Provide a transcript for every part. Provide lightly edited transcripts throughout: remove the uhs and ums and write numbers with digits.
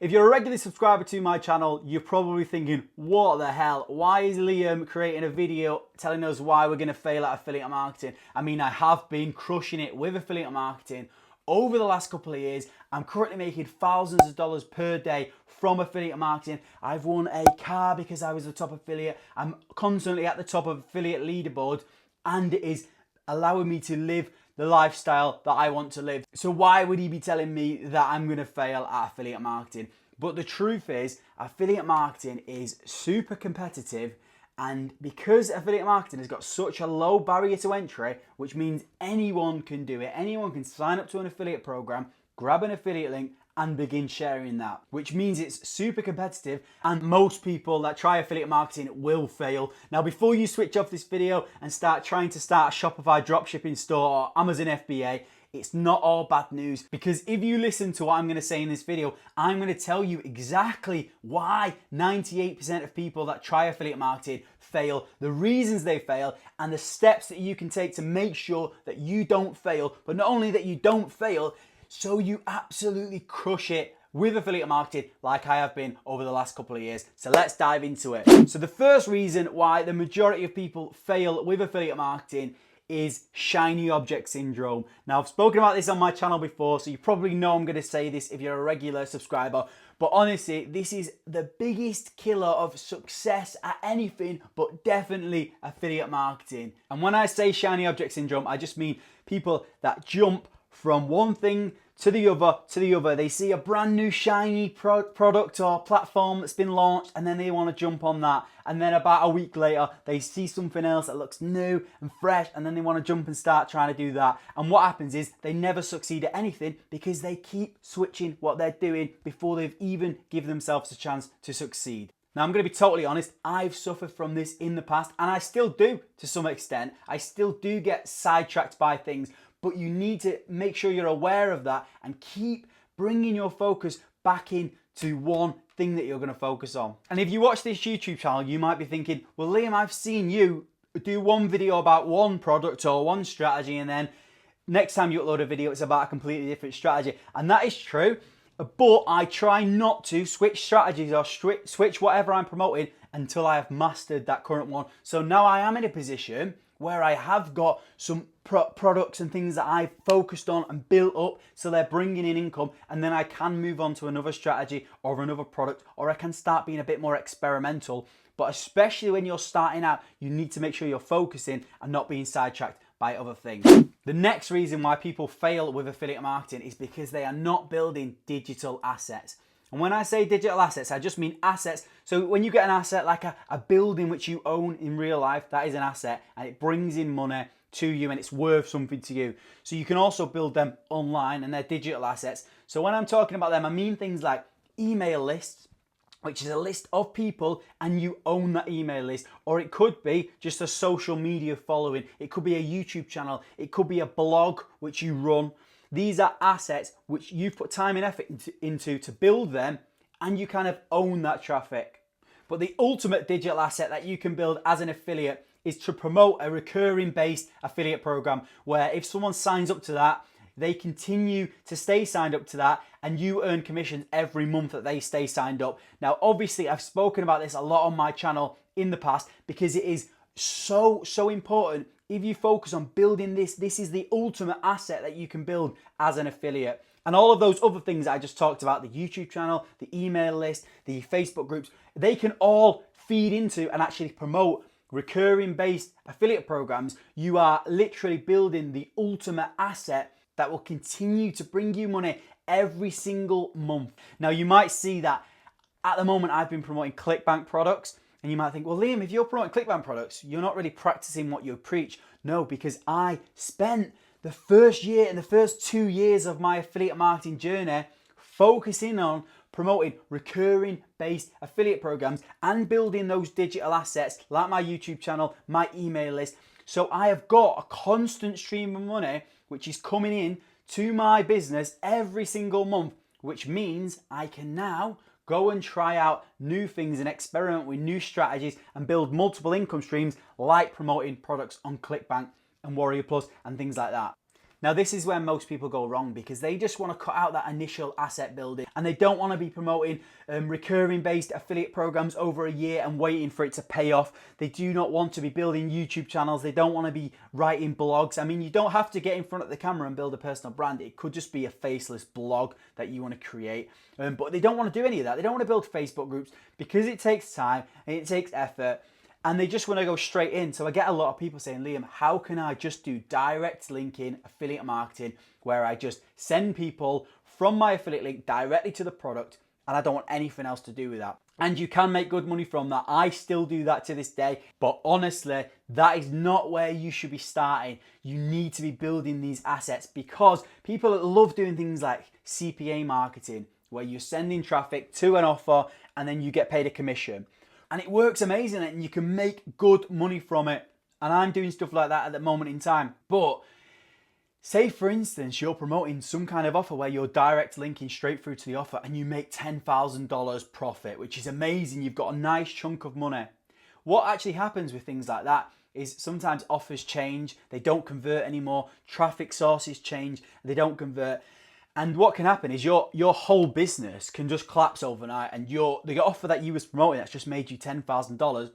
If you're a regular subscriber to my channel, you're probably thinking, what the hell? Why is Liam creating a video telling us why we're going to fail at affiliate marketing? I mean, I have been crushing it with affiliate marketing over the last couple of years. I'm currently making thousands of dollars per day from affiliate marketing. I've won a car because I was the top affiliate. I'm constantly at the top of affiliate leaderboard, and it is allowing me to live the lifestyle that I want to live. So why would he be telling me that I'm going to fail at affiliate marketing? But the truth is, affiliate marketing is super competitive, and because affiliate marketing has got such a low barrier to entry, which means anyone can do it, anyone can sign up to an affiliate program, grab an affiliate link, and begin sharing that, which means it's super competitive, and most people that try affiliate marketing will fail. Now, before you switch off this video and start trying to start a Shopify dropshipping store or Amazon FBA, it's not all bad news, because if you listen to what I'm going to say in this video, I'm going to tell you exactly why 98% of people that try affiliate marketing fail, the reasons they fail, and the steps that you can take to make sure that you don't fail, but not only that you don't fail, so you absolutely crush it with affiliate marketing like I have been over the last couple of years. So let's dive into it. So the first reason why the majority of people fail with affiliate marketing is shiny object syndrome. Now, I've spoken about this on my channel before, so you probably know I'm going to say this if you're a regular subscriber, but honestly, this is the biggest killer of success at anything, but definitely affiliate marketing. And when I say shiny object syndrome, I just mean people that jump from one thing to the other. They see a brand new shiny product or platform that's been launched, and then they want to jump on that. And then about a week later, they see something else that looks new and fresh, and then they want to jump and start trying to do that. And what happens is they never succeed at anything because they keep switching what they're doing before they've even given themselves a chance to succeed. Now, I'm going to be totally honest, I've suffered from this in the past, and I still do to some extent. I still do get sidetracked by things, but you need to make sure you're aware of that and keep bringing your focus back into one thing that you're going to focus on. And if you watch this YouTube channel, you might be thinking, well, Liam, I've seen you do one video about one product or one strategy, and then next time you upload a video, it's about a completely different strategy. And that is true, but I try not to switch strategies or switch whatever I'm promoting until I have mastered that current one. So now I am in a position where I have got some products and things that I've focused on and built up, so they're bringing in income, and then I can move on to another strategy or another product, or I can start being a bit more experimental. But especially when you're starting out, you need to make sure you're focusing and not being sidetracked by other things. The next reason why people fail with affiliate marketing is because they are not building digital assets. And when I say digital assets, I just mean assets. So when you get an asset like a building which you own in real life, that is an asset, and it brings in money to you and it's worth something to you. So you can also build them online, and they're digital assets. So when I'm talking about them, I mean things like email lists, which is a list of people and you own that email list. Or it could be just a social media following. It could be a YouTube channel. It could be a blog which you run. These are assets which you've put time and effort into to build them, and you kind of own that traffic. But the ultimate digital asset that you can build as an affiliate is to promote a recurring based affiliate program, where if someone signs up to that, they continue to stay signed up to that, and you earn commissions every month that they stay signed up. Now, obviously, I've spoken about this a lot on my channel in the past because it is so important. If you focus on building this is the ultimate asset that you can build as an affiliate. And all of those other things that I just talked about, the YouTube channel, the email list, the Facebook groups, they can all feed into and actually promote recurring based affiliate programs. You are literally building the ultimate asset that will continue to bring you money every single month. Now, you might see that at the moment I've been promoting ClickBank products, and you might think, well, Liam, if you're promoting ClickBank products, you're not really practicing what you preach. No, because I spent the first year and the first 2 years of my affiliate marketing journey focusing on promoting recurring based affiliate programs and building those digital assets like my YouTube channel, my email list. So I have got a constant stream of money which is coming in to my business every single month, which means I can now go and try out new things and experiment with new strategies and build multiple income streams like promoting products on ClickBank and Warrior Plus and things like that. Now, this is where most people go wrong because they just want to cut out that initial asset building and they don't want to be promoting recurring based affiliate programs over a year and waiting for it to pay off. They do not want to be building YouTube channels. They don't want to be writing blogs. I mean, you don't have to get in front of the camera and build a personal brand. It could just be a faceless blog that you want to create. But they don't want to do any of that. They don't want to build Facebook groups because it takes time and it takes effort. And they just want to go straight in. So I get a lot of people saying, Liam, how can I just do direct linking affiliate marketing where I just send people from my affiliate link directly to the product and I don't want anything else to do with that? And you can make good money from that. I still do that to this day. But honestly, that is not where you should be starting. You need to be building these assets because people love doing things like CPA marketing where you're sending traffic to an offer and then you get paid a commission. And it works amazing and you can make good money from it. And I'm doing stuff like that at the moment in time. But say, for instance, you're promoting some kind of offer where you're direct linking straight through to the offer and you make $10,000 profit, which is amazing. You've got a nice chunk of money. What actually happens with things like that is sometimes offers change. They don't convert anymore. Traffic sources change. They don't convert. And what can happen is your whole business can just collapse overnight and the offer that you was promoting that's just made you $10,000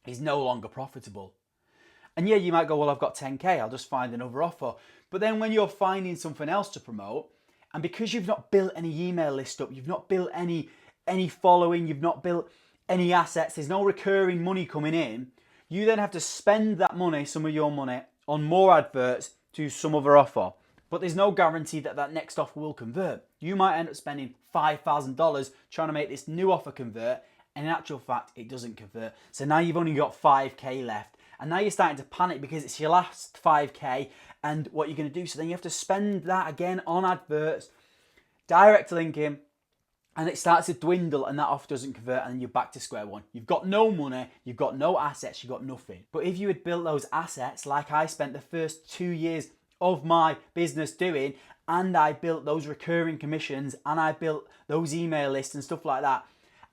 is no longer profitable. And yeah, you might go, well, I've got 10K, I'll just find another offer. But then when you're finding something else to promote, and because you've not built any email list up, you've not built any following, you've not built any assets, there's no recurring money coming in, you then have to spend that money, some of your money, on more adverts to some other offer. But there's no guarantee that that next offer will convert. You might end up spending $5,000 trying to make this new offer convert, and in actual fact, it doesn't convert. So now you've only got 5K left. And now you're starting to panic because it's your last 5K and what you're going to do. So then you have to spend that again on adverts, direct linking, and it starts to dwindle and that offer doesn't convert and then you're back to square one. You've got no money, you've got no assets, you've got nothing. But if you had built those assets like I spent the first 2 years of my business doing, and I built those recurring commissions and I built those email lists and stuff like that,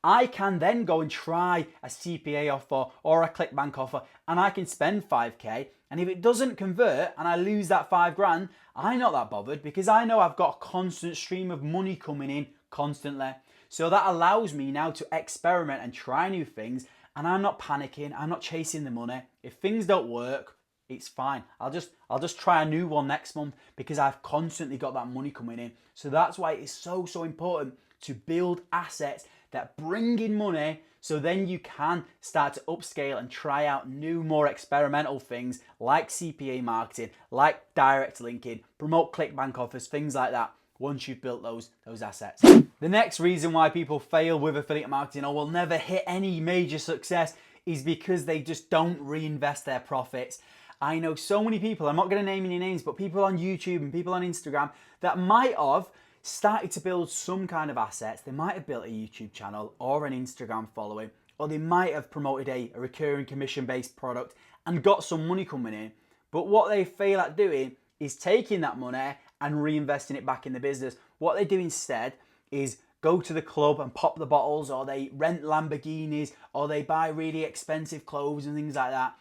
I can then go and try a CPA offer or a ClickBank offer and I can spend 5K, and if it doesn't convert and I lose that 5 grand, I'm not that bothered because I know I've got a constant stream of money coming in constantly. So that allows me now to experiment and try new things, and I'm not panicking, I'm not chasing the money. If things don't work, it's fine. I'll just try a new one next month because I've constantly got that money coming in. So that's why it's so important to build assets that bring in money, so then you can start to upscale and try out new, more experimental things like CPA marketing, like direct linking, promote ClickBank offers, things like that, once you've built those assets. The next reason why people fail with affiliate marketing or will never hit any major success is because they just don't reinvest their profits. I know so many people, I'm not going to name any names, but people on YouTube and people on Instagram that might have started to build some kind of assets. They might have built a YouTube channel or an Instagram following, or they might have promoted a recurring commission-based product and got some money coming in. But what they fail at doing is taking that money and reinvesting it back in the business. What they do instead is go to the club and pop the bottles, or they rent Lamborghinis, or they buy really expensive clothes and things like that.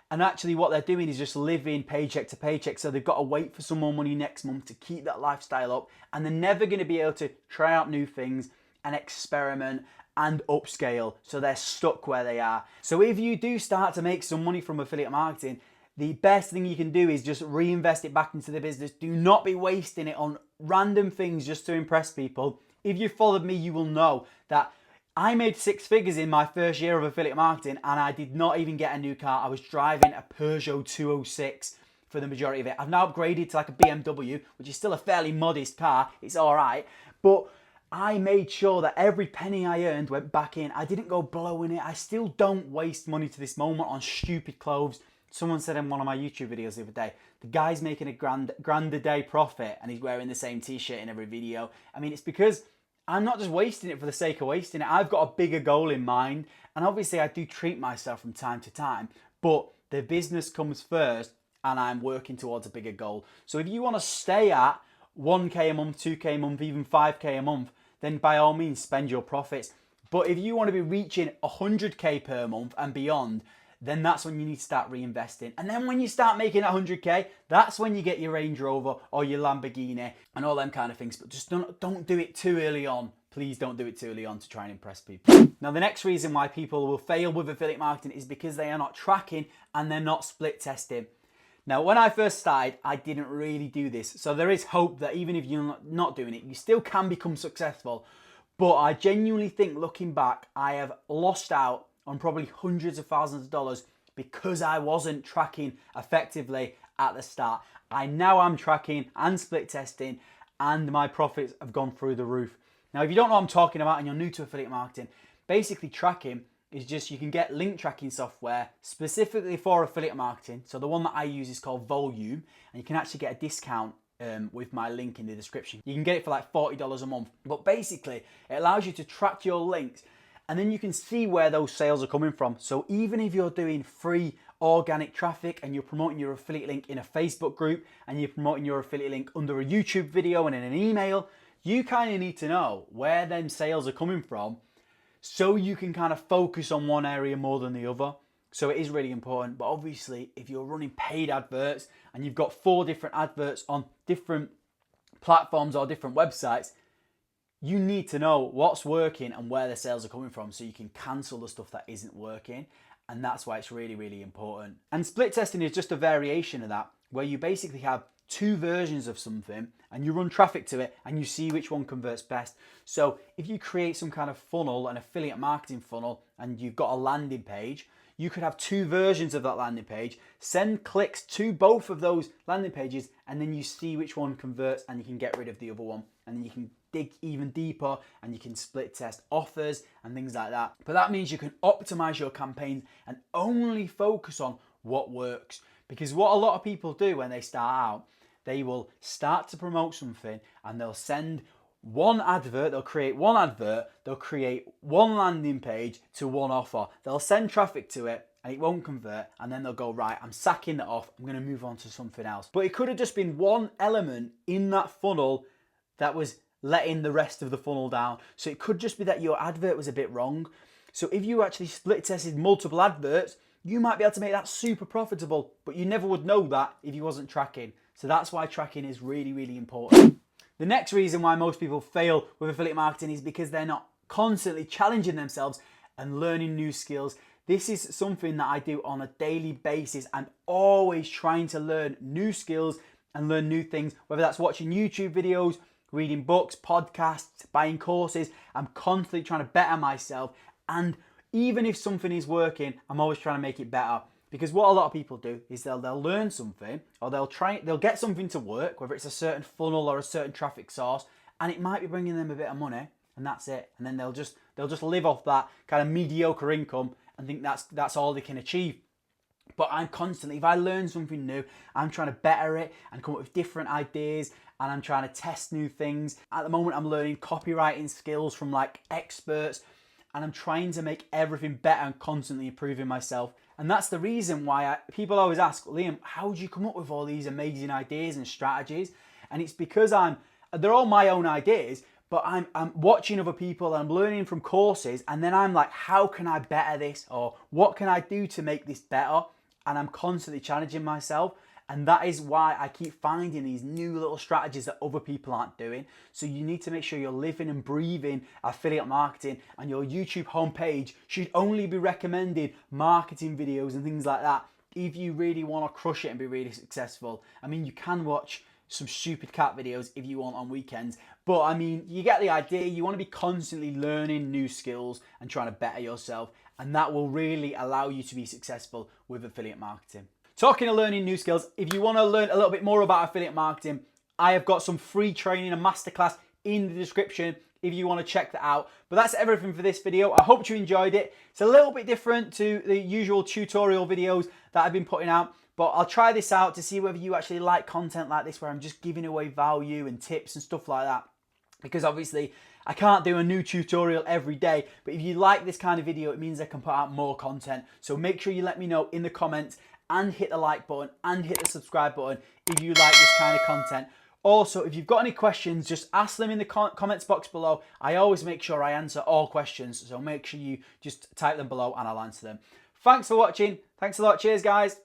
And actually what they're doing is just living paycheck to paycheck. So they've got to wait for some more money next month to keep that lifestyle up. And they're never going to be able to try out new things and experiment and upscale. So they're stuck where they are. So if you do start to make some money from affiliate marketing, the best thing you can do is just reinvest it back into the business. Do not be wasting it on random things just to impress people. If you followed me, you will know that I made 6 figures in my first year of affiliate marketing and I did not even get a new car. I was driving a Peugeot 206 for the majority of it. I've now upgraded to like a BMW, which is still a fairly modest car. It's all right. But I made sure that every penny I earned went back in. I didn't go blowing it. I still don't waste money to this moment on stupid clothes. Someone said in one of my YouTube videos the other day, the guy's making a grand a day profit and he's wearing the same t-shirt in every video. I mean, it's because I'm not just wasting it for the sake of wasting it. I've got a bigger goal in mind. And obviously I do treat myself from time to time, but the business comes first and I'm working towards a bigger goal. So if you want to stay at 1K a month, 2K a month, even 5K a month, then by all means spend your profits. But if you want to be reaching 100K per month and beyond, then that's when you need to start reinvesting. And then when you start making 100K, that's when you get your Range Rover or your Lamborghini and all them kind of things. But just don't do it too early on. Please don't do it too early on to try and impress people. Now, the next reason why people will fail with affiliate marketing is because they are not tracking and they're not split testing. Now, when I first started, I didn't really do this. So there is hope that even if you're not doing it, you still can become successful. But I genuinely think, looking back, I have lost out on probably hundreds of thousands of dollars because I wasn't tracking effectively at the start. I now am tracking and split testing, and my profits have gone through the roof. Now, if you don't know what I'm talking about and you're new to affiliate marketing, basically tracking is just, you can get link tracking software specifically for affiliate marketing. So the one that I use is called Volume, and you can actually get a discount with my link in the description. You can get it for like $40 a month. But basically, it allows you to track your links, and then you can see where those sales are coming from. So even if you're doing free organic traffic and you're promoting your affiliate link in a Facebook group and you're promoting your affiliate link under a YouTube video and in an email, you kind of need to know where them sales are coming from so you can kind of focus on one area more than the other. So it is really important. But obviously, if you're running paid adverts and you've got 4 different adverts on different platforms or different websites, you need to know what's working and where the sales are coming from so you can cancel the stuff that isn't working. And that's why it's really, really important. And split testing is just a variation of that, where you basically have 2 versions of something and you run traffic to it and you see which one converts best. So if you create some kind of funnel, an affiliate marketing funnel, and you've got a landing page, you could have 2 versions of that landing page, send clicks to both of those landing pages, and then you see which one converts and you can get rid of the other one. And then you can dig even deeper and you can split test offers and things like that. But that means you can optimize your campaigns and only focus on what works. Because what a lot of people do when they start out, they will start to promote something and they'll send one advert, they'll create one advert, they'll create one landing page to one offer. They'll send traffic to it and it won't convert, and then they'll go, right, I'm sacking that off, I'm gonna move on to something else. But it could have just been one element in that funnel that was letting the rest of the funnel down. So it could just be that your advert was a bit wrong. So if you actually split tested multiple adverts, you might be able to make that super profitable, but you never would know that if you wasn't tracking. So that's why tracking is really, really important. The next reason why most people fail with affiliate marketing is because they're not constantly challenging themselves and learning new skills. This is something that I do on a daily basis. I'm always trying to learn new skills and learn new things, whether that's watching YouTube videos, reading books, podcasts, buying courses. I'm constantly trying to better myself. And even if something is working, I'm always trying to make it better. Because what a lot of people do is they'll learn something, or they'll get something to work, whether it's a certain funnel or a certain traffic source, and it might be bringing them a bit of money, and that's it. And then they'll just live off that kind of mediocre income and think that's all they can achieve. But I'm constantly, if I learn something new, I'm trying to better it and come up with different ideas, and I'm trying to test new things. At the moment, I'm learning copywriting skills from like experts, and I'm trying to make everything better and constantly improving myself. And that's the reason why people always ask, Liam, how do you come up with all these amazing ideas and strategies? And it's because they're all my own ideas, but I'm watching other people and I'm learning from courses, and then I'm like, how can I better this? Or what can I do to make this better? And I'm constantly challenging myself. And that is why I keep finding these new little strategies that other people aren't doing. So you need to make sure you're living and breathing affiliate marketing, and your YouTube homepage should only be recommended marketing videos and things like that if you really want to crush it and be really successful. I mean, you can watch some stupid cat videos if you want on weekends, but I mean, you get the idea. You want to be constantly learning new skills and trying to better yourself, and that will really allow you to be successful with affiliate marketing. Talking of learning new skills, if you want to learn a little bit more about affiliate marketing, I have got some free training and masterclass in the description if you want to check that out. But that's everything for this video. I hope you enjoyed it. It's a little bit different to the usual tutorial videos that I've been putting out, but I'll try this out to see whether you actually like content like this, where I'm just giving away value and tips and stuff like that. Because obviously I can't do a new tutorial every day, but if you like this kind of video, it means I can put out more content. So make sure you let me know in the comments, and hit the like button and hit the subscribe button if you like this kind of content. Also, if you've got any questions, just ask them in the comments box below. I always make sure I answer all questions, so make sure you just type them below and I'll answer them. Thanks for watching. Thanks a lot. Cheers, guys.